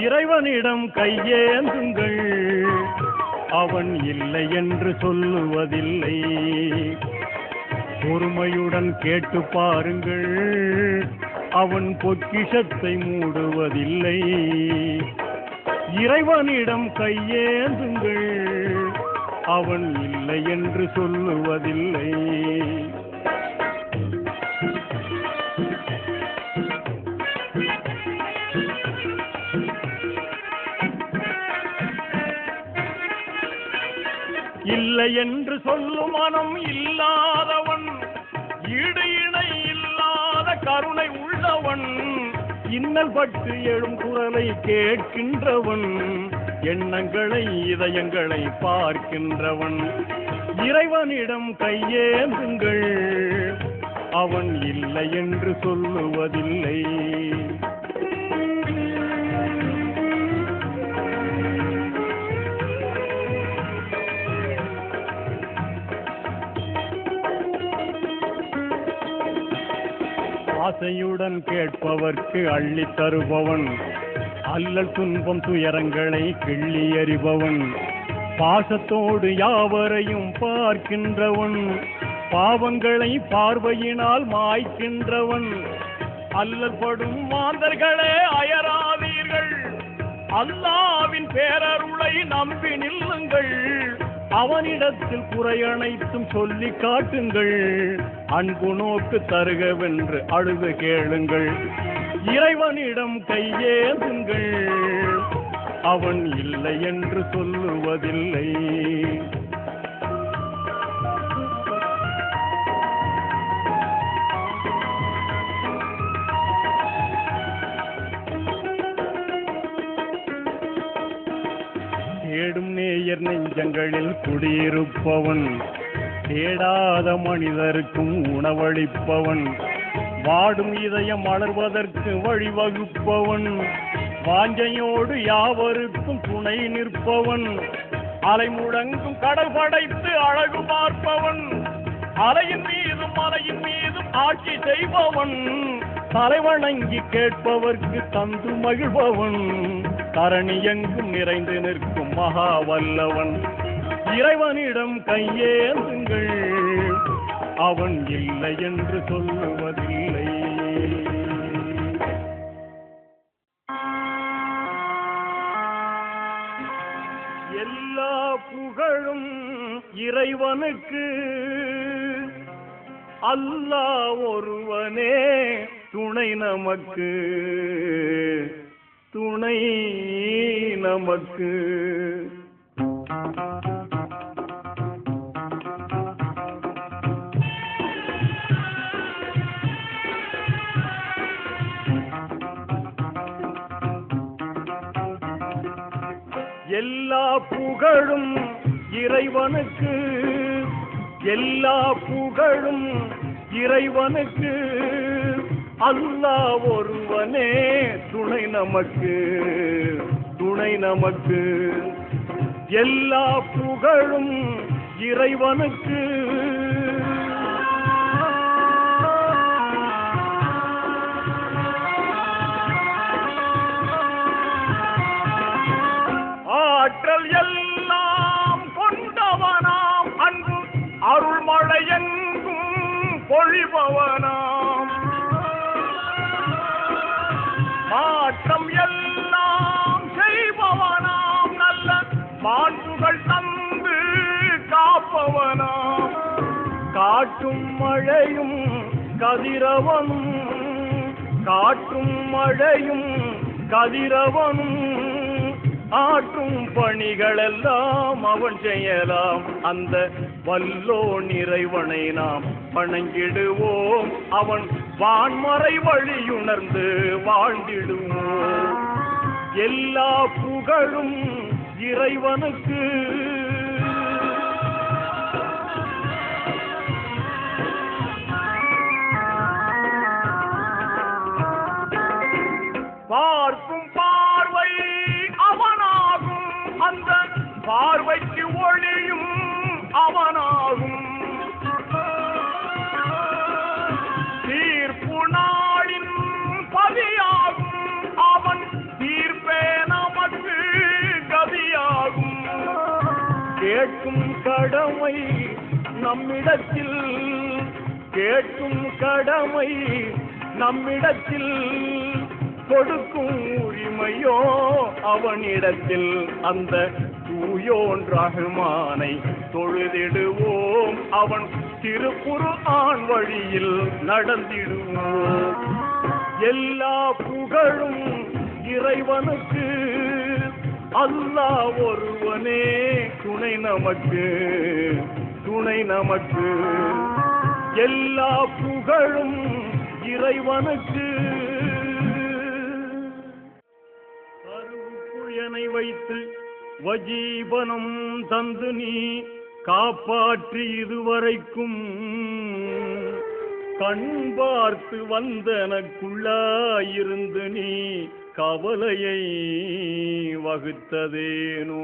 இறைவனிடம் கையேந்துங்கள், அவன் இல்லை என்று சொல்லுவதில்லை. பொறுமையுடன் கேட்டு பாருங்கள், அவன் பொக்கிஷத்தை மூடுவதில்லை. இறைவனிடம் கையேந்துங்கள், அவன் இல்லை என்று சொல்லுவதில்லை. இல்லை என்று சொல்லும் மனம் இல்லாதவன், ஈடு இணை இல்லாத கருணை உள்ளவன், இன்னல் பட்டு எழும் குரலை கேட்கின்றவன், எண்ணங்களை இதயங்களை பார்க்கின்றவன். இறைவனிடம் கையேந்துங்கள், அவன் இல்லை என்று சொல்லுவதில்லை. ஆசையுடன் கேட்பவர்க்கு அள்ளி தருபவன், அல்லல் துன்பம் துயரங்களை கிள்ளி எறிபவன், பாசத்தோடு யாவரையும் பார்க்கின்றவன், பாவங்களை பார்வையினால் மாய்க்கின்றவன். அல்லல் படும் மாந்தர்களே அயராதீர்கள், அல்லாவின் பேரருளை நம்பி நில்லுங்கள். அவனிடத்தில் குறையனைத்தும் சொல்லி காட்டுங்கள், அன்பு நோக்கு தருகவென்று அழுது கேளுங்கள். இறைவனிடம் கையேந்துங்கள், அவன் இல்லை என்று சொல்லுவதில்லை. தேடும் நேயர் நெஞ்சங்களில் குடியிருப்பவன், தேடாத மனிதருக்கும் உணவளிப்பவன், வாடும் இதயம் மலர்வதற்கு வழிவகுப்பவன், வாஞ்சையோடு யாவருக்கும் துணை நிற்பவன், அலை முழங்கும் கடல் படைத்து அழகு பார்ப்பவன், அலையின் மீதும் மலையின் மீதும் ஆட்சி செய்பவன், தலைவணங்கி கேட்பவர்க்கு தந்து மகிழ்பவன், தரணி எங்கும் நிறைந்து நிற்கும் மகா வல்லவன். இறைவனிடம் கையேந்துங்கள், அவன் இல்லை என்று சொல்லுவதில்லை. எல்லா புகழும் இறைவனுக்கு, அல்லாஹ் ஒருவனே துணை நமக்கு, துணை நமக்கு. எல்லா புகழும் இறைவனுக்கு, எல்லா புகழும் இறைவனுக்கு, அல்லாஹ் ஒருவனே துணை நமக்கு, துணை நமக்கு. எல்லா புகழும் இறைவனுக்கு. ஆற்றல் எல்லாம் கொண்டவனாம், அன்பு அருள்மழை எங்கும் பொழிபவனாம், மாற்றம் எல்லாம் செய்பவனாம், நல்ல மாண்புகள் தந்து காப்பவனாம், காட்டும் மழையும் கதிரவனும், காட்டும் மழையும் கதிரவனும், ஆற்றும் பணிகளெல்லாம் அவன் செய்யலாம், அந்த வல்லோன் இறைவனை நாம் வணங்கிடுவோம், அவன் வான்மறை வழியுணர்ந்து வாழ்ந்திடுவோம். எல்லா புகழும் இறைவனுக்கு, பார்க்கும் பார்வை அவனாகும், அந்த பார்வைக்கு ஒளியும் அவனாகும். தீர்ப்பு நாளின் பதியாகும், அவன் தீர்ப்பே நமக்கு கதியாகும். கேட்கும் கடமை நம்மிடத்தில், கேட்கும் கடமை நம்மிடத்தில், கொடுக்கும் உரிமையோ அவனிடத்தில். அந்த தூயோன் ரஹ்மானை தொழுதிடுவோம், அவன் திருக்குர்ஆன் வழியில் நடந்திடுவோம். எல்லா புகழும் இறைவனுக்கு, அல்லாஹ் ஒருவனே துணை நமக்கு, துணை நமக்கு. எல்லா புகழும் இறைவனுக்கு. கருவுக்குயனை வைத்து வஜீபனம் தந்து நீ காப்பாற்றி இதுவரைக்கும், கண் பார்த்து வந்தனக்குள்ளாயிருந்து நீ கவலையை வகுத்ததேனோ.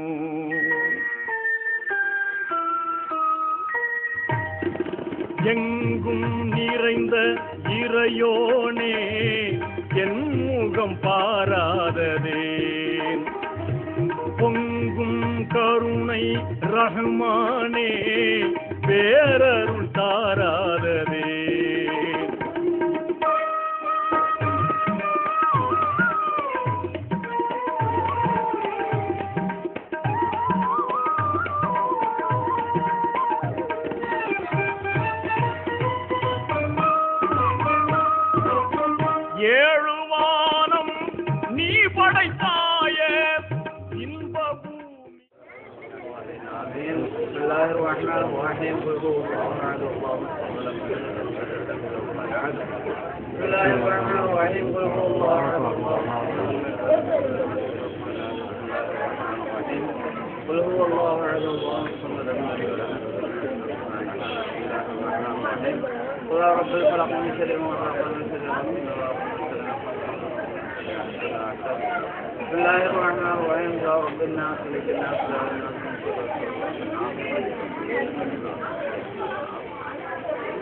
எங்கும் நிறைந்த இறையோனே என் முகம் பாராததேன், பொங்கும் கருணை ரஹ்மானே பேரருள் தாராததே. ஏழுவானம் நீ படைத்தாயே இன்ப பூமி. பிஸ்மில்லாஹிர் ரஹ்மானிர் ரஹீம். பிஸ்மில்லாஹிர் ரஹ்மானிர் ரஹீம். قل هو الله احد الله الصمد لم يلد ولم يولد قل رب الفلق من شر ما خلق من شر بسم الله الرحمن الرحيم. يا رب الناس ملك الناس لا الناس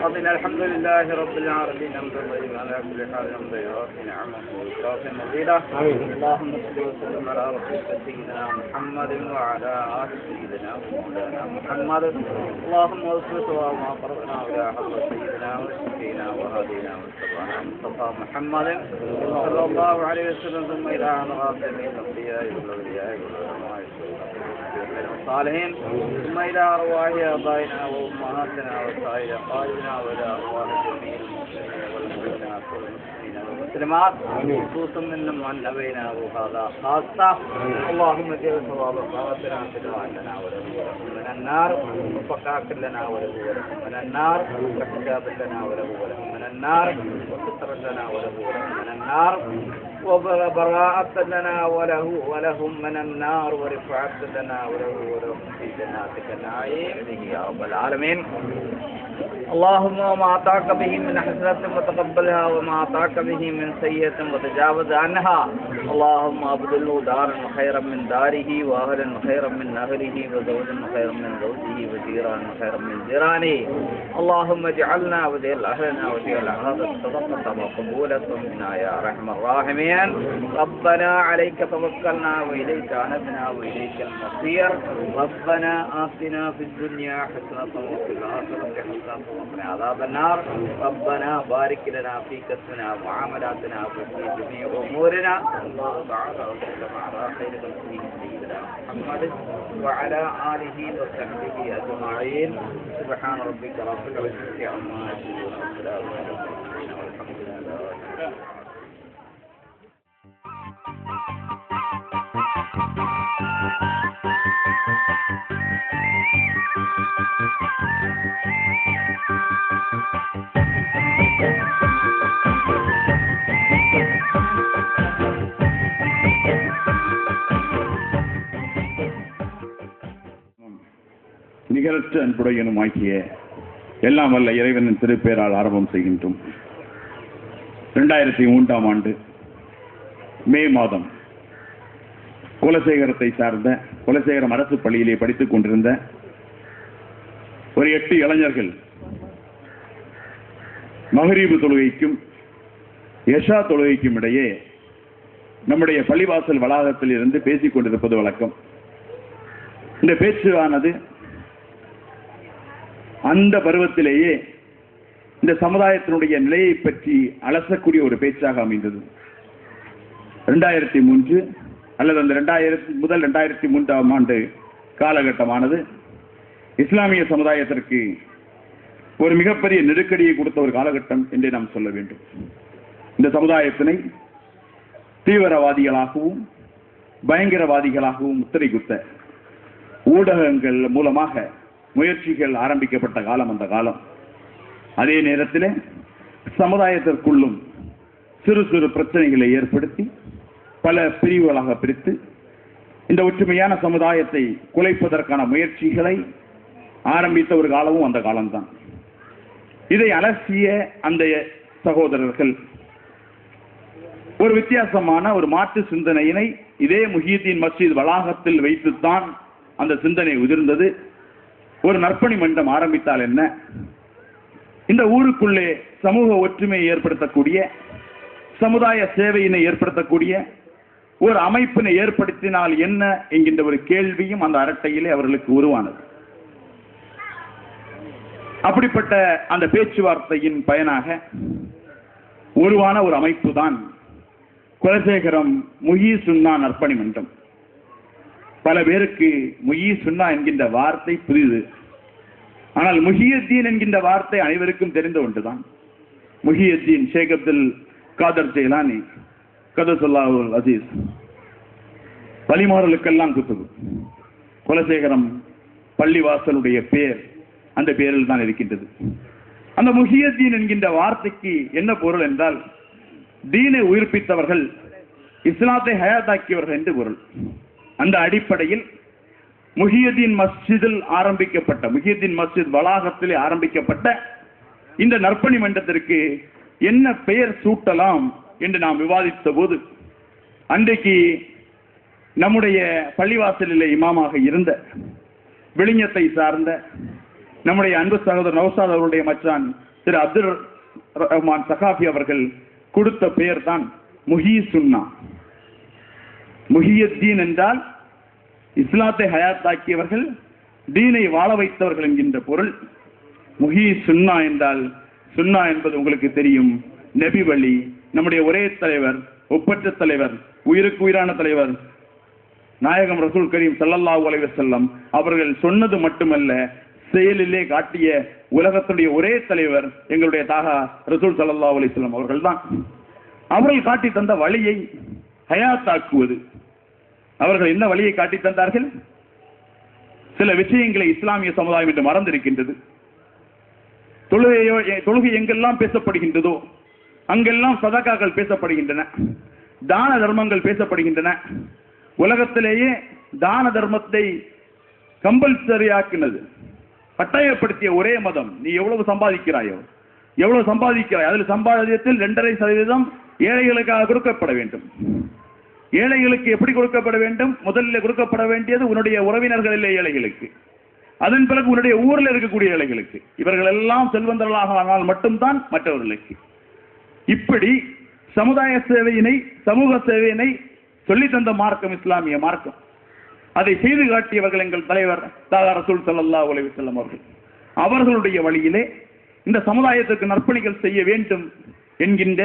قضينا الحمد لله رب العالمين حمدا طيبا على كل حال حمدا يوافي نعمه ويكافئ مزيدا. اللهم صل وسلم على رسولك سيدنا محمد وعلى ال سيدنا ومولانا محمد. اللهم اغفر ثواب ما فرضنا الى حضره سيدنا وشفينا وهدينا واستطعنا مصطفى محمد صلى الله عليه وسلم، ثم الى خاتم الانبياء والاولياء والعلماء الصالحين، ثم الى ارواح ابائنا وامهاتنا وسائر قائدنا والى ارواح جميع المسلمين والمؤمنات والمسلمين والمسلمات، خصوصا منهم عن ابينا وهذا خاصه. اللهم اجعل ثواب صلاتنا فدعاء لنا وله ولهم من النار، وفقاك لنا وله ولهم من النار، وحجاب لنا وله ولهم من النار، وستر لنا وله ولهم من النار، وبراءة لنا وله ولهم من النار، ورفعة لنا وله ولهم في جناتك النعيم يا رب العالمين. اللهم وما أعطاك به من حسنة وتقبلها، وما أعطاك به من سيئة وتجاوز عنها. اللهم أبدله دارا خيرا من داره، وأهلا خيرا من أهله، وزوجا خيرا من زوجه، وجيرانا خيرا من جيرانه. اللهم اجعلنا واجعل أهلنا واجعل هذا الصدقة مقبولة منا يا أرحم الراحمين. ربنا عليك توكلنا وإليك أنبنا وإليك المصير. ربنا آتنا في الدنيا حسنة وفي الآخرة حسنة وقنا عذاب النار. ربنا بارك لنا في كسبنا ومعاملاتنا وفي جميع أمورنا. الله تعالى وسلم على خير خلقه سيدنا محمد وعلى آله وصحبه أجمعين. سبحان ربك رب العزة عما يصفون وسلام على المرسلين والحمد لله. Thank you. நிகரற்ற அன்புடையனும் ஆகிய எல்லாம் வல்ல இறைவனின் திருப்பெயரால் ஆரம்பம் செய்கின்றோம். 2003ஆம் ஆண்டு மே மாதம் குலசேகரத்தை சார்ந்த குலசேகரம் அரசு பள்ளியிலே படித்துக் கொண்டிருந்த ஒரு 8 இளைஞர்கள் மகரீபு தொழுகைக்கும் எஷா தொழுகைக்கும் இடையே நம்முடைய பள்ளிவாசல் வளாகத்தில் இருந்து பேசிக் கொண்டிருப்பது வழக்கம். இந்த பேச்சுவானது அந்த பருவத்திலேயே இந்த சமுதாயத்தினுடைய நிலையை பற்றி அலசக்கூடிய ஒரு பேச்சாக அமைந்தது. 2003 அல்லது அந்த 2003ஆம் ஆண்டு காலகட்டமானது இஸ்லாமிய சமுதாயத்திற்கு ஒரு மிகப்பெரிய நெருக்கடியை கொடுத்த ஒரு காலகட்டம் என்றே நாம் சொல்ல வேண்டும். இந்த சமுதாயத்தினை தீவிரவாதிகளாகவும் பயங்கரவாதிகளாகவும் முத்திரை குத்த ஊடகங்கள் மூலமாக முயற்சிகள் ஆரம்பிக்கப்பட்ட காலம் அந்த காலம். அதே நேரத்தில் சமுதாயத்திற்குள்ளும் சிறு சிறு பிரச்சனைகளை ஏற்படுத்தி பல பிரிவுகளாக பிரித்து இந்த ஒற்றுமையான சமுதாயத்தை குலைப்பதற்கான முயற்சிகளை ஆரம்பித்த ஒரு காலமும் அந்த காலம்தான். இதை அலசிய அந்த சகோதரர்கள் ஒரு வித்தியாசமான ஒரு மாற்று சிந்தனையினை இதே முஹியுத்தீன் மஸ்ஜித் வளாகத்தில் வைத்துத்தான் அந்த சிந்தனை உதிர்ந்தது. ஒரு நற்பணி மன்றம் ஆரம்பித்தால் என்ன, இந்த ஊருக்குள்ளே சமூக ஒற்றுமையை ஏற்படுத்தக்கூடிய சமுதாய சேவையினை ஏற்படுத்தக்கூடிய ஒரு அமைப்பினை ஏற்படுத்தினால் என்ன என்கின்ற ஒரு கேள்வியும் அந்த அரட்டையிலே அவர்களுக்கு உருவானது. அப்படிப்பட்ட அந்த பேச்சுவார்த்தையின் பயனாக உருவான ஒரு அமைப்பு தான் குலசேகரம் முஹி சுன்னா நற்பணி மன்றம். பல பேருக்கு முஹி சுன்னா என்கின்ற வார்த்தை புரியுது. ஆனால் முஹியுத்தீன் என்கின்ற வார்த்தை அனைவருக்கும் தெரிந்த ஒன்றுதான். முஹியுத்தீன் ஷேக் அப்துல் காதர் ஜெயிலானி கதசுல்லாஹுல் அசீஸ் வழிமாறலுக்கெல்லாம் குத்துது. குலசேகரம் பள்ளிவாசலுடைய பேர் அந்த பேரில் தான் இருக்கின்றது. அந்த முஹியுத்தீன் என்கின்ற வார்த்தைக்கு என்ன பொருள் என்றால் தீனை உயிர்ப்பித்தவர்கள், இஸ்லாத்தை ஹயாத்தாக்கியவர்கள் என்று பொருள். அந்த அடிப்படையில் முஹியுத்தீன் மஸ்ஜிதில் ஆரம்பிக்கப்பட்ட, முஹியுத்தீன் மஸ்ஜித் வளாகத்திலே ஆரம்பிக்கப்பட்ட இந்த நற்பணி மன்றத்திற்கு என்ன பெயர் சூட்டலாம் என்று நாம் விவாதித்த போது, அன்றைக்கு நம்முடைய பள்ளிவாசலிலே இமாமாக இருந்த விழிஞத்தை சார்ந்த நம்முடைய அன்பு சகோதரர் நௌசாத் அவருடைய மச்சான் திரு அப்துல் ரஹ்மான் சகாஃபி அவர்கள் கொடுத்த பெயர் தான் முஹி சுன்னா. முஹியுத்தீன் என்றால் இஸ்லாத்தை ஹயாத்தாக்கியவர்கள், தீனை வாழ வைத்தவர்கள் என்கின்ற பொருள். முஹி சுன்னா என்றால், சுன்னா என்பது உங்களுக்கு தெரியும், நபி வழி, நம்முடைய ஒரே தலைவர், ஒப்பற்ற தலைவர், உயிருக்கு உயிரான தலைவர் நாயகம் ரசூல் கரீம் ஸல்லல்லாஹு அலைஹி வஸல்லம் அவர்கள் சொன்னது மட்டுமல்ல, செயலிலே காட்டிய உலகத்துடைய ஒரே தலைவர் எங்களுடைய தாகா ரசூல் ஸல்லல்லாஹு அலைஹி வஸல்லம் அவர்கள் தான். அவர்கள் காட்டி தந்த வழியை ஹயாத்தாக்குவது. அவர்கள் என்ன வழியை காட்டி தந்தார்கள்? சில விஷயங்களை இஸ்லாமிய சமுதாயம் என்று மறந்திருக்கின்றது. தொழுகை எங்கெல்லாம் பேசப்படுகின்றதோ அங்கெல்லாம் சதகாக்கள் பேசப்படுகின்றன, தான தர்மங்கள் பேசப்படுகின்றன. உலகத்திலேயே தான தர்மத்தை கம்பல்சரியாக்கினது, கட்டாயப்படுத்திய ஒரே மதம். நீ எவ்வளவு சம்பாதிக்கிறாயோ, எவ்வளவு சம்பாதிக்கிறாய், அதில் சம்பாதியத்தில் 2.5% ஏழைகளுக்காக கொடுக்கப்பட வேண்டும். ஏழைகளுக்கு எப்படி கொடுக்கப்பட வேண்டும்? முதலில் கொடுக்கப்பட வேண்டியது உன்னுடைய உறவினர்களிலே ஏழைகளுக்கு, அதன் பிறகு உன்னுடைய ஊரில் இருக்கக்கூடிய ஏழைகளுக்கு. இவர்கள் எல்லாம் செல்வந்தர்களாக ஆனால் மட்டும்தான் மற்றவர்களுக்கு. இப்படி சமுதாய சேவையினை, சமூக சேவையினை சொல்லி தந்த மார்க்கம் இஸ்லாமிய மார்க்கம். அதை செய்து காட்டியவர்கள் எங்கள் தலைவர் தாகா ரசூல் ஸல்லல்லாஹு அலைஹி வஸல்லம் அவர்கள். அவர்களுடைய வழியிலே இந்த சமுதாயத்திற்கு நற்பணிகள் செய்ய வேண்டும் என்கின்ற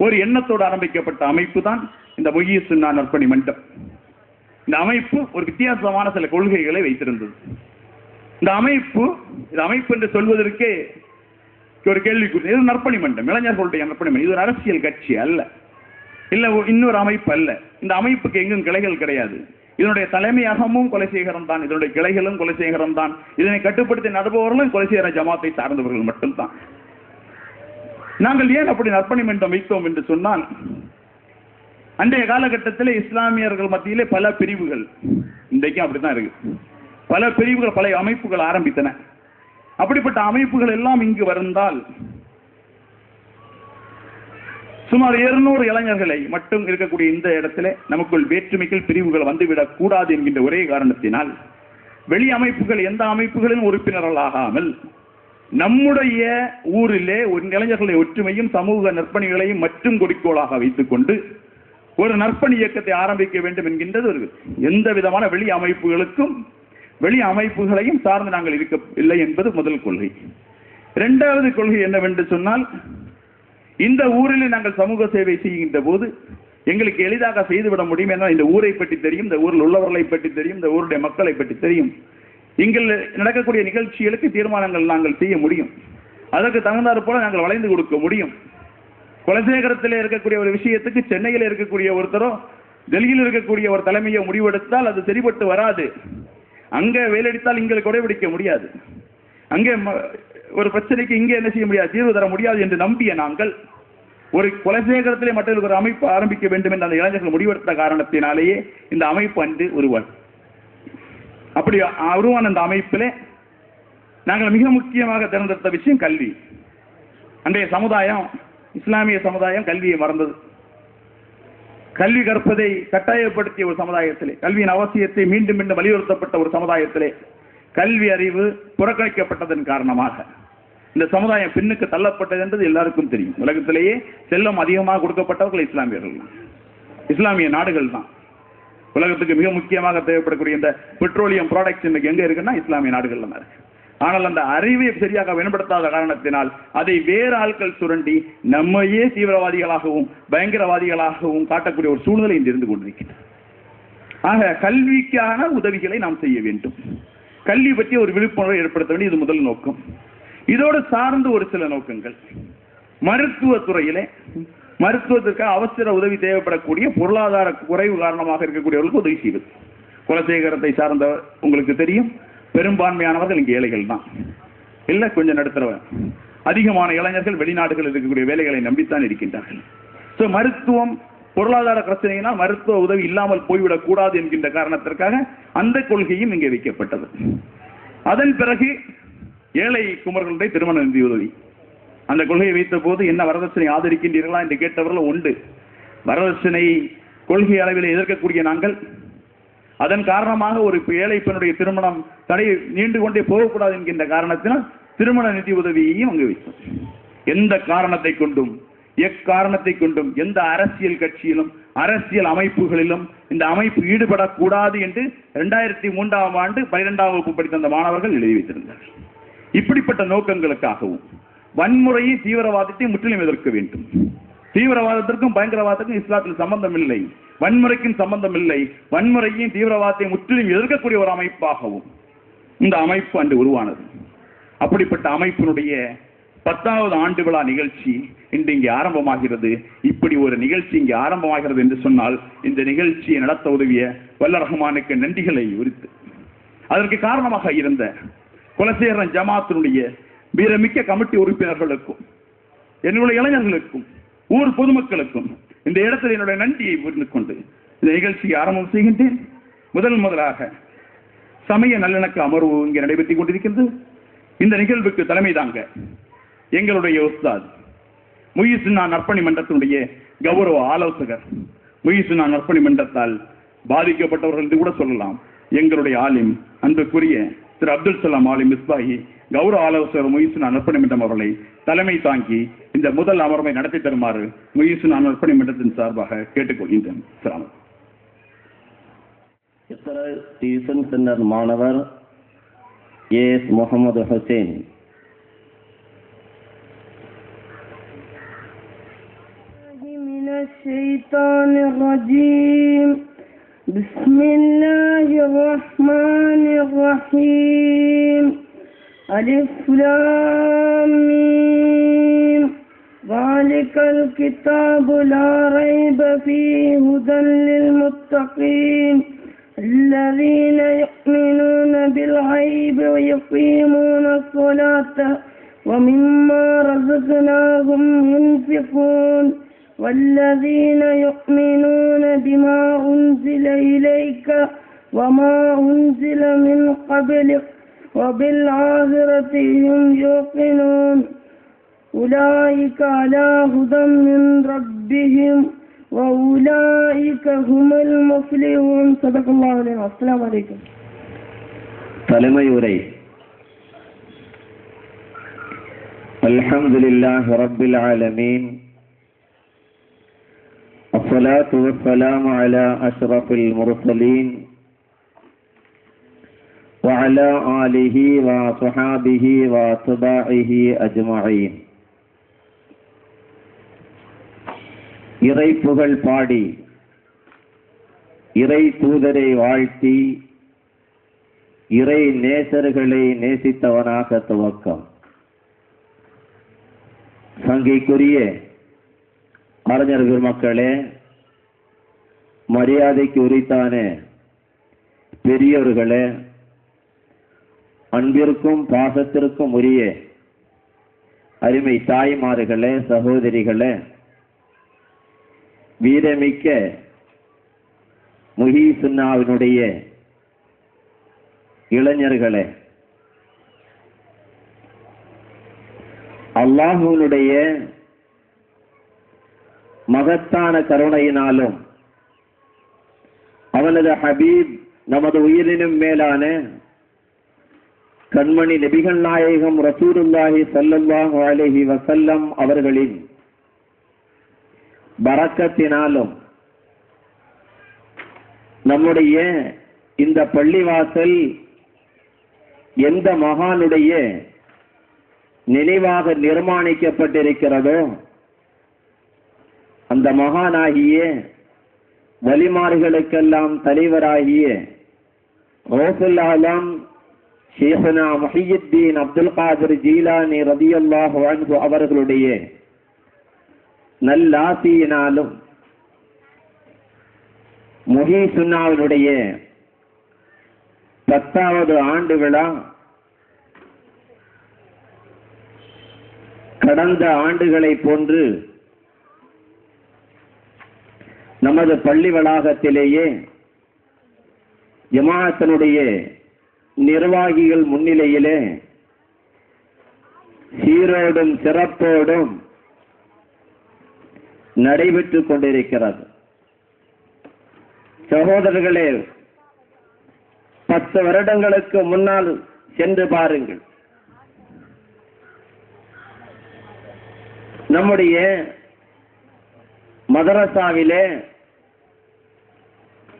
ஒரு எண்ணத்தோடு ஆரம்பிக்கப்பட்ட அமைப்பு தான் இந்த முஹி சுன்னா நற்பணி மன்றம். இந்த அமைப்பு ஒரு வித்தியாசமான சில கொள்கைகளை வைத்திருந்தது. இந்த அமைப்பு என்று சொல்வதற்கே ஒரு கேள்விக்குரிய, இது நற்பணி மன்றம், இளைஞர்களுடைய நற்பணி மன்றம். இது ஒரு அரசியல் கட்சி அல்ல, இல்ல இன்னொரு அமைப்பு அல்ல. இந்த அமைப்புக்கு எங்கும் கிளைகள் கிடையாது. இதனுடைய தலைமையகமும் குலசேகரம் தான், இதனுடைய கிளைகளும் குலசேகரம் தான். இதனை கட்டுப்படுத்தி நடப்பவர்களும் குலசேகர ஜமாத்தை சார்ந்தவர்கள் மட்டும்தான். நாங்கள் ஏன் அப்படி நற்பணி மன்றம் வைத்தோம் என்று சொன்னால், அன்றைய காலகட்டத்தில் இஸ்லாமியர்கள் மத்தியிலே பல பிரிவுகள், இன்றைக்கும் அப்படித்தான் இருக்கு. பல பிரிவுகள், பல அமைப்புகள் ஆரம்பித்தன. அப்படிப்பட்ட அமைப்புகள் எல்லாம் இங்கு வந்தால் சுமார் 200 இளைஞர்களை மட்டும் இருக்கக்கூடிய இந்த இடத்துல நமக்குள் வேற்றுமைகள், பிரிவுகள் வந்துவிடக் கூடாது என்கின்ற ஒரே காரணத்தினால் வெளி அமைப்புகள் எந்த அமைப்புகளிலும் உறுப்பினர்களாகாமல் நம்முடைய ஊரிலே ஒரு இளைஞர்களை ஒற்றுமையும் சமூக நற்பணிகளையும் மற்றும் குறிக்கோளாக வைத்துக் கொண்டு ஒரு நற்பணி இயக்கத்தை ஆரம்பிக்க வேண்டும் என்கின்றது ஒரு எந்த விதமான வெளி அமைப்புகளுக்கும் வெளி அமைப்புகளையும் சார்ந்து நாங்கள் இருக்கவில்லை என்பது முதல் கொள்கை. இரண்டாவது கொள்கை என்னவென்று சொன்னால், இந்த ஊரில் நாங்கள் சமூக சேவை செய்கின்ற போது எங்களுக்கு எளிதாக செய்துவிட முடியும். ஏன்னா இந்த ஊரை பற்றி தெரியும், இந்த ஊரில் உள்ளவர்களை பற்றி தெரியும், இந்த ஊருடைய மக்களை பற்றி தெரியும். இங்கே நடக்கக்கூடிய நிகழ்ச்சிகளுக்கு தீர்மானங்கள் நாங்கள் செய்ய முடியும். அதற்கு தகுந்தாற் போல நாங்கள் வளைந்து கொடுக்க முடியும். குலசேகரத்தில் இருக்கக்கூடிய ஒரு விஷயத்துக்கு சென்னையில் இருக்கக்கூடிய ஒருத்தரோ டெல்லியில் இருக்கக்கூடிய ஒரு தலைமையை முடிவெடுத்தால் அது சரிபட்டு வராது. அங்கே வேலடித்தால் இங்கே கொடைபிடிக்க முடியாது. அங்கே ஒரு பிரச்சனைக்கு இங்கே என்ன செய்ய முடியாது, தீர்வு தர முடியாது என்று நம்பிய நாங்கள் ஒரு குலசேகரத்திலே மற்றொரு ஒரு அமைப்பு ஆரம்பிக்க வேண்டும் என்று அந்த இளைஞர்கள் முடிவெடுத்த காரணத்தினாலேயே இந்த அமைப்பு அன்று அப்படி உருவான அந்த அமைப்பிலே நாங்கள் மிக முக்கியமாக தேர்ந்தெடுத்த விஷயம் கல்வி. அன்றைய சமுதாயம், இஸ்லாமிய சமுதாயம் கல்வியை மறந்தது. கல்வி கற்பதை கட்டாயப்படுத்திய ஒரு சமுதாயத்திலே, கல்வியின் அவசியத்தை மீண்டும் மீண்டும் வலியுறுத்தப்பட்ட ஒரு சமுதாயத்திலே கல்வி அறிவு புறக்கணிக்கப்பட்டதன் காரணமாக இந்த சமுதாயம் பின்னுக்கு தள்ளப்பட்டது என்பது எல்லாருக்கும் தெரியும். உலகத்திலேயே செல்லம் அதிகமாக கொடுக்கப்பட்டவர்கள் இஸ்லாமியர்கள், இஸ்லாமிய நாடுகள் தான். உலகத்துக்கு மிக முக்கியமாக தேவைப்படக்கூடிய இந்த பெட்ரோலியம் ப்ராடக்ட்ஸ் இன்னைக்கு எங்க இருக்குன்னா இஸ்லாமிய நாடுகள்ல தான் இருக்கு. ஆனால் அந்த அறிவை சரியாக பயன்படுத்தாத காரணத்தினால் அதை வேறு ஆட்கள் சுரண்டி நம்மையே தீவிரவாதிகளாகவும் பயங்கரவாதிகளாகவும் காட்டக்கூடிய ஒரு சூழ்நிலை இன்று இருந்து கொண்டிருக்கிறது. ஆக கல்விக்கான உதவிகளை நாம் செய்ய வேண்டும். கல்வி பற்றி ஒரு விழிப்புணர்வை ஏற்படுத்த வேண்டிய இது முதல் நோக்கம். இதோடு சார்ந்து ஒரு சில நோக்கங்கள், மருத்துவத்துறையிலே மருத்துவத்திற்கு அவசர உதவி தேவைப்படக்கூடிய பொருளாதார குறைவு காரணமாக இருக்கக்கூடியவர்களுக்கு உதவி செய்வது. குலசேகரத்தை சார்ந்த உங்களுக்கு தெரியும், பெரும்பான்மையானவர்கள் இங்கே ஏழைகள் தான், இல்லை கொஞ்சம் நடுத்தரவர். அதிகமான இளைஞர்கள் வெளிநாடுகளில் இருக்கக்கூடிய வேலைகளை நம்பித்தான் இருக்கின்றார்கள். ஸோ மருத்துவம் பொருளாதார பிரச்சனையினால் மருத்துவ உதவி இல்லாமல் போய்விடக் கூடாது என்கின்ற காரணத்திற்காக அந்த கொள்கையும் இங்கே வைக்கப்பட்டது. அதன் பிறகு ஏழை குமர்களுடைய திருமண நிதி உதவி, அந்த கொள்கையை வைத்த போது என்ன வரதட்சணை ஆதரிக்கின்றீர்களா என்று கேட்டவர்கள் உண்டு. வரதட்சணை கொள்கை அளவில் எதிர்க்கக்கூடிய நாங்கள் அதன் காரணமாக ஒரு ஏழை பெண்ணுடைய திருமணம் தடை நீண்டு கொண்டே போகக்கூடாது என்கின்ற காரணத்தினால் திருமண நிதி உதவியையும் அங்கு வைத்தோம். எந்த காரணத்தை கொண்டும் எக்காரணத்தை கொண்டும் எந்த அரசியல் கட்சியிலும் அரசியல் அமைப்புகளிலும் இந்த அமைப்பு ஈடுபடக்கூடாது என்று 2003ஆம் ஆண்டு 12ஆம் வகுப்பு படித்த அந்த மாணவர்கள் எழுதி வைத்திருந்தார்கள். இப்படிப்பட்ட நோக்கங்களுக்காகவும் வன்முறையை தீவிரவாதத்தை முற்றிலும் எதிர்க்க வேண்டும். தீவிரவாதத்திற்கும் பயங்கரவாதத்திற்கும் இஸ்லாத்தில் சம்பந்தம் இல்லை, வன்முறைக்கும் சம்பந்தம் இல்லை. வன்முறையும் தீவிரவாதத்தை முற்றிலும் எதிர்க்கக்கூடிய ஒரு அமைப்பாகவும் இந்த அமைப்பு அன்று உருவானது. அப்படிப்பட்ட அமைப்பினுடைய 10வது ஆண்டு விழா நிகழ்ச்சி இன்று இங்கே ஆரம்பமாகிறது. இப்படி ஒரு நிகழ்ச்சி இங்கே ஆரம்பமாகிறது என்று சொன்னால் இந்த நிகழ்ச்சியை நடத்த உதவிய வல்ல ரஹ்மானுக்கு நன்றிகளை உரித்து, அதற்கு காரணமாக இருந்த குலசேகரன் ஜமாத்தினுடைய வீரமிக்க கமிட்டி உறுப்பினர்களுக்கும் என்னுடைய இளைஞர்களுக்கும் ஊர் பொதுமக்களுக்கும் இந்த இடத்தில் என்னுடைய நன்றியை புரிந்து கொண்டு இந்த நிகழ்ச்சியை ஆரம்பம் செய்கின்றேன். முதலாக சமய நல்லிணக்க அமர்வு இங்கே நடைபெற்றுக் கொண்டிருக்கிறது. இந்த நிகழ்வுக்கு தலைமை தாங்க எங்களுடைய உஸ்தாத் முஹிசுன்னா நற்பணி மன்றத்தினுடைய கௌரவ ஆலோசகர், முஹிசுன்னா நற்பணி மன்றத்தால் பாதிக்கப்பட்டவர்கள் என்று கூட சொல்லலாம், எங்களுடைய ஆலிம் அன்புக்குரிய திரு அப்துல் சலாம் ஆலிம் மிஸ்பாஹி கௌரவ ஆலோசகர் முஹிசுன்னா நற்பணி மன்றம் அவர்களை தலைமை தாங்கி இந்த முதல் அமர்வை நடத்தி தருமாறு முஹிசுன்னா நற்பணி மன்றத்தின் சார்பாக கேட்டுக்கொள்கின்றேன். டியூஷன் சென்டர் மாணவர் எஸ் முகமது ஹுசைன். الشيطان الرجيم بسم الله الرحمن الرحيم ألف لام ميم ذلك الكتاب لا ريب فيه هدى للمتقين الذين يؤمنون بالغيب ويقيمون الصلاة ومما رزقناهم ينفقون والذين يؤمنون بما أنزل إليك وما أنزل من قبلك وبالآخرة هم يوقنون أولئك على هدى من ربهم وأولئك هم المفلحون صدق الله العظيم. السلام عليكم. தலைமையுரை. அல்ஹம்துலில்லாஹி ரப்பில் ஆலமீன். அஸ்ஸலாத்து வஸ்ஸலாமு அலா அஷ்ரஃபில் முர்ஸலீன் وعلى آله وصحابه واتباعه أجمعين. இறை புகழ் பாடி இறை தூதரை வாழ்த்தி இறை நேசர்களை நேசித்தவனாக துவக்கம். சங்கைக்குரிய அறிஞர் பெருமக்களே, மரியாதைக்கு உரித்தான பெரியோர்களே, அன்பிற்கும் பாசத்திற்கும் உரிய அருமை தாய்மார்களே, சகோதரிகளே, வீரமிக்க முஹீசுன்னாவினுடைய இளைஞர்களே, அல்லாஹ்வுடைய மகத்தான கருணையினாலும் அவனது ஹபீப் நமது உயிரினும் மேலான கண்மணி நபிகள் நாயகம் ரசூலுல்லாஹி ஸல்லல்லாஹு அலைஹி வஸல்லம் அவர்களின் பரக்கத்தினாலும் நம்முடைய இந்த பள்ளிவாசல் எந்த மகானுடைய நினைவாக நிர்மாணிக்கப்பட்டிருக்கிறதோ அந்த மகானாகிய வலிமார்களுக்கெல்லாம் தலைவராகிய கௌசுல் ஆலம் ஷேഖுனா முஹியுத்தீன் அப்துல் காதிர் ஜீலானி ரலியல்லாஹு அன்ஹு அவர்களுடைய நல்லாசியினாலும் முஹீசுன்னாவினுடைய 10வது ஆண்டு விழா கடந்த ஆண்டுகளை போன்று நமது பள்ளி வளாகத்திலேயே ஜமாஅத்தினுடைய நிர்வாகிகள் முன்னிலையிலே சீரோடும் சிறப்போடும் நடைபெற்றுக் கொண்டிருக்கிறது. சகோதரர்களே, 10 வருடங்களுக்கு முன்னால் சென்று பாருங்கள். நம்முடைய மதரசாவிலே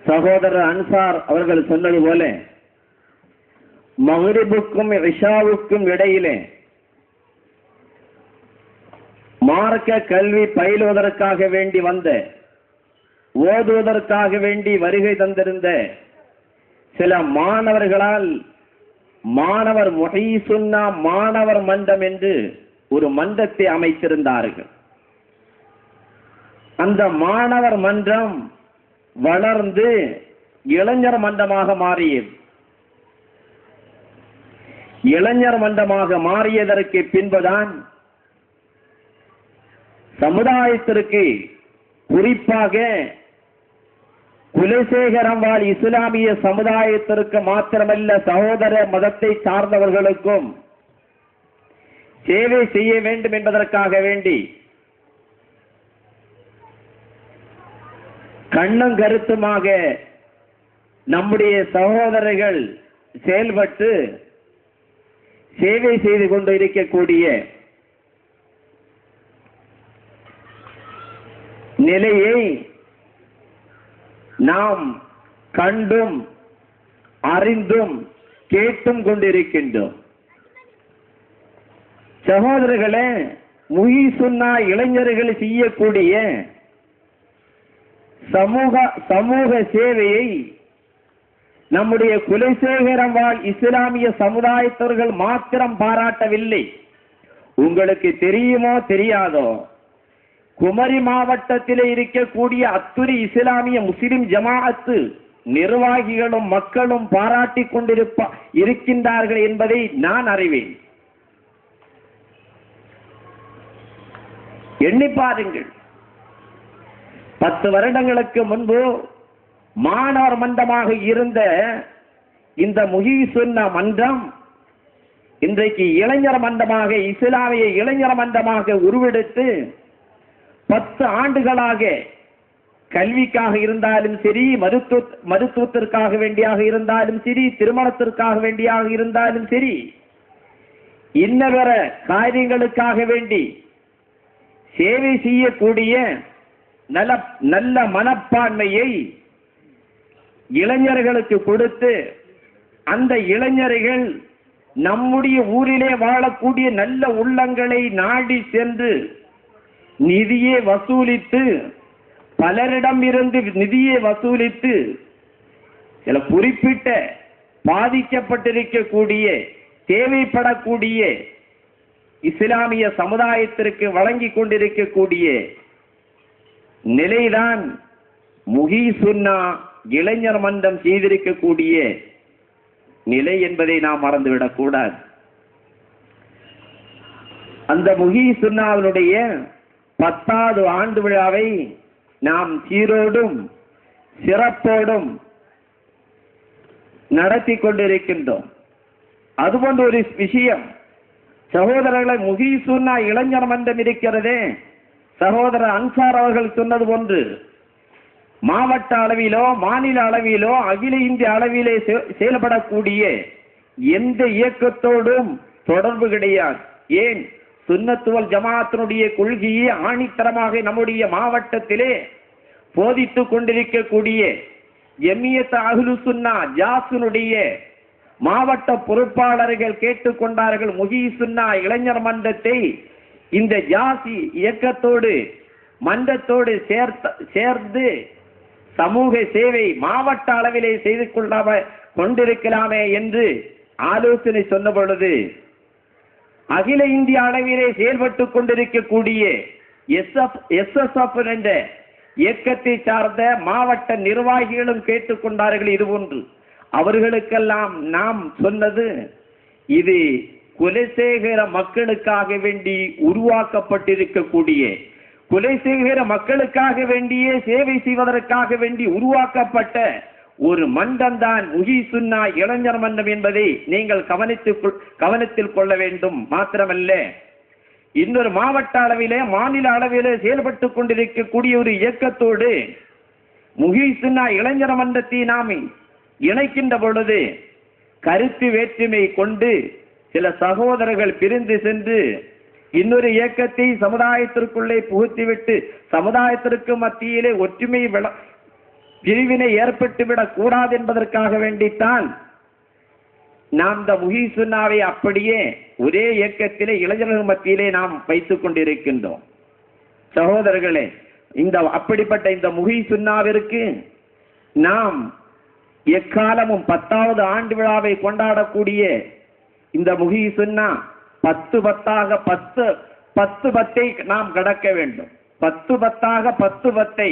சகோதரர் அன்சார் அவர்கள் சொன்னது போல மக்ரிபுக்கும் இஷாவுக்கும் இடையிலே மார்க்க கல்வி பயிலுவதற்காக வேண்டி வந்த, ஓதுவதற்காக வேண்டி வருகை தந்திருந்த சில மாணவர்களால் மாணவர் முஹீசுன்னா மாணவர் மன்றம் என்று ஒரு மன்றத்தை அமைத்திருந்தார்கள். அந்த மாணவர் மன்றம் வளர்ந்து இளைஞர் மன்றமாக மாறியது. இளைஞர் மன்றமாக மாறியதற்கு பின்புதான் சமுதாயத்திற்கு, குறிப்பாக குலசேகரம் வாழ் இஸ்லாமிய சமுதாயத்திற்கு மாத்திரமல்ல, சகோதர மதத்தை சார்ந்தவர்களுக்கும் சேவை செய்ய வேண்டும் என்பதற்காக வேண்டி கண்ணும் கருத்துமாக நம்முடைய சகோதரர்கள் செயல்பட்டு சேவை செய்து கொண்டு இருக்கக்கூடிய நிலையை நாம் கண்டும் அறிந்தும் கேட்டும் கொண்டிருக்கின்றோம். சகோதரர்களே, முஹீசுன்னா இளைஞர்கள் செய்யக்கூடிய சமூக சேவையை நம்முடைய குலசேகரம் வாழ் இஸ்லாமிய சமுதாயத்தவர்கள் மாத்திரம் பாராட்டவில்லை. உங்களுக்கு தெரியுமோ தெரியாதோ, குமரி மாவட்டத்திலே இருக்கக்கூடிய அத்துரி இஸ்லாமிய முஸ்லிம் ஜமாஅத்து நிர்வாகிகளும் மக்களும் பாராட்டி இருக்கின்றார்கள் என்பதை நான் அறிவேன். எண்ணி பாருங்கள். 10 வருடங்களுக்கு முன்பு மாணவர் மன்றமாக இருந்த இந்த முஹீசுன்னா மன்றம் இன்றைக்கு இளைஞர் மன்றமாக, இஸ்லாமிய இளைஞர் மன்றமாக உருவெடுத்து 10 ஆண்டுகளாக கல்விக்காக இருந்தாலும் சரி, மருத்துவத்திற்காக வேண்டியாக இருந்தாலும் சரி, திருமணத்திற்காக வேண்டியாக இருந்தாலும் சரி, இன்னவர காரியங்களுக்காக வேண்டி சேவை செய்யக்கூடிய நல்ல மனப்பான்மையை இளைஞர்களுக்கு கொடுத்து, அந்த இளைஞர்கள் நம்முடைய ஊரிலே வாழக்கூடிய நல்ல உள்ளங்களை நாடி சென்று நிதியை வசூலித்து, பலரிடம் இருந்து நிதியை வசூலித்து, சில குறிப்பிட்ட பாதிக்கப்பட்டிருக்கக்கூடிய தேவைப்படக்கூடிய இஸ்லாமிய சமுதாயத்திற்கு வழங்கி கொண்டிருக்கக்கூடிய நிலைதான் முஹீசுன்னா இளைஞர் மன்றம் செய்திருக்கக்கூடிய நிலை என்பதை நாம் மறந்துவிடக் கூடாது. அந்த முஹீசுன்னாவினுடைய 10வது ஆண்டு விழாவை நாம் சீரோடும் சிறப்போடும் நடத்தி கொண்டிருக்கின்றோம். அதுபோன்ற ஒரு விஷயம் சகோதரர்களை, முஹீசுன்னா இளைஞர் மன்றம் இருக்கிறதே, சகோதரர் அன்சார் அவர்கள் சொன்னது போன்று மாவட்ட அளவிலோ மாநில அளவிலோ அகில இந்திய அளவிலே செயல்படக்கூடிய எந்த இயக்கத்தோடும் தொடர்பு கிடையாது. ஏன்? சுன்னத்துவல் ஜமாத்தினுடைய கொள்கையை ஆணித்தரமாக நம்முடைய மாவட்டத்திலே போதித்துக் கொண்டிருக்கக்கூடிய ஜமியத் அஹ்லு சுன்னா ஜாஸினுடைய மாவட்ட பொறுப்பாளர்கள் கேட்டுக்கொண்டார்கள், முஹீசுன்னா இளைஞர் மன்றத்தை இந்த ஜாசி இயக்கத்தோடு மன்றத்தோடு சேர்ந்து சமூக சேவை மாவட்ட அளவிலே செய்து கொண்டிருக்கலாமே என்று ஆலோசனை சொன்ன பொழுது, அகில இந்திய அளவிலே செயல்பட்டுக் கொண்டிருக்கக்கூடிய SSF என்ற இயக்கத்தை சார்ந்த மாவட்ட நிர்வாகிகளும் கேட்டுக்கொண்டார்கள். இதுபோன்று அவர்களுக்கெல்லாம் நாம் சொன்னது, இது குலசேகர மக்களுக்காக வேண்டி உருவாக்கப்பட்டிருக்கக்கூடிய, குலசேகர மக்களுக்காக வேண்டிய சேவை செய்வதற்காக வேண்டி உருவாக்கப்பட்ட ஒரு மன்றம் தான் முஹீசுன்னா இளைஞர் மன்றம் என்பதை நீங்கள் கவனத்தில் கொள்ள வேண்டும். மாத்திரமல்ல, இன்னொரு மாவட்ட அளவிலே மாநில அளவிலே செயல்பட்டுக் கொண்டிருக்கக்கூடிய ஒரு இயக்கத்தோடு முஹீசுன்னா இளைஞர் மன்றத்தை நாம் இணைக்கின்ற பொழுது கருத்து வேற்றுமை கொண்டு சில சகோதரர்கள் பிரிந்து சென்று இன்னொரு இயக்கத்தை சமுதாயத்திற்குள்ளே புகுத்திவிட்டு சமுதாயத்திற்கு மத்தியிலே ஒற்றுமை பிரிவினை ஏற்பட்டுவிடக் கூடாது என்பதற்காக வேண்டித்தான் நாம் இந்த முஹீசுன்னாவை அப்படியே ஒரே இயக்கத்திலே இளைஞர்கள் மத்தியிலே நாம் வைத்துக் கொண்டிருக்கின்றோம். சகோதரர்களே, அப்படிப்பட்ட இந்த முஹீசுன்னாவிற்கு நாம் எக்காலமும் 10வது ஆண்டு விழாவை கொண்டாடக்கூடிய இந்த முஹீசுன்னா 10 நாம் கடக்க வேண்டும். 10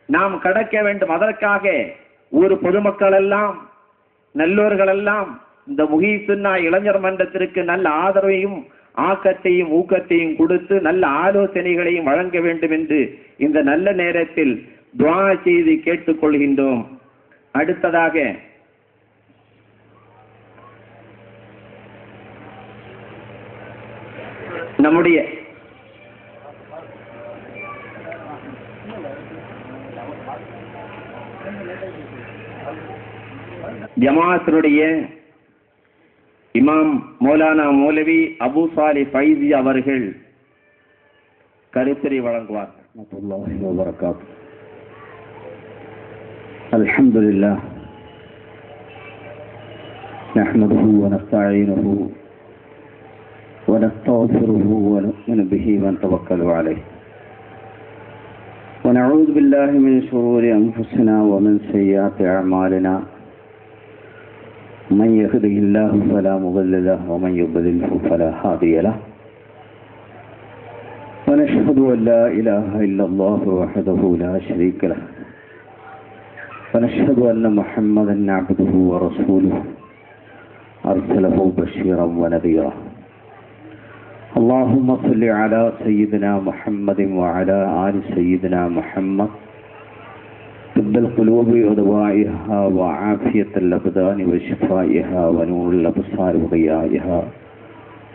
நாம் கடக்க வேண்டும். அதற்காக ஒரு பொதுமக்கள் எல்லாம் நல்லோர்கள் எல்லாம் இந்த முஹீசுன்னா இளைஞர் மன்றத்திற்கு நல்ல ஆதரவையும் ஆக்கத்தையும் ஊக்கத்தையும் கொடுத்து நல்ல ஆலோசனைகளையும் வழங்க வேண்டும் என்று இந்த நல்ல நேரத்தில் துஆ செய்து கேட்டுக்கொள்கின்றோம். அடுத்ததாக நம்முடைய ஜமாஅத்தினுடைய இமாம் மௌலானா மௌலவி அபு சாலி ஃபைசி அவர்கள் கருத்துரை வழங்குவார். அல்ஹம்துலில்லாஹ் நஹ்மதுஹு வ நஸ்தஈனுஹு ونستغفره ونؤمن به ونتوكل عليه ونعوذ بالله من شرور أنفسنا ومن سيئات أعمالنا من يهده الله فلا مضل له ومن يضلل فلا هادي له ونشهد أن لا إله إلا الله وحده لا شريك له ونشهد أن محمدا عبده ورسوله أرسله بشيرا ونذيرا اللهم صل على سيدنا محمد وعلى آل سيدنا محمد طب طب القلوب ودوائها وعافية الأبدان وشفائها ونور الأبصار وضيائها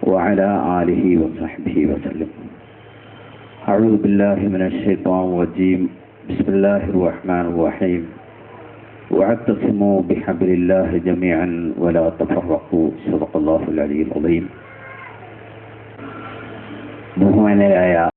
وعلى آله وصحبه وسلم. أعوذ بالله من الشيطان الرجيم. بسم الله الرحمن الرحيم. واعتصموا بحبل الله جميعا ولا تفرقوا. صدق الله العلي العظيم. ബഹുമാനരായ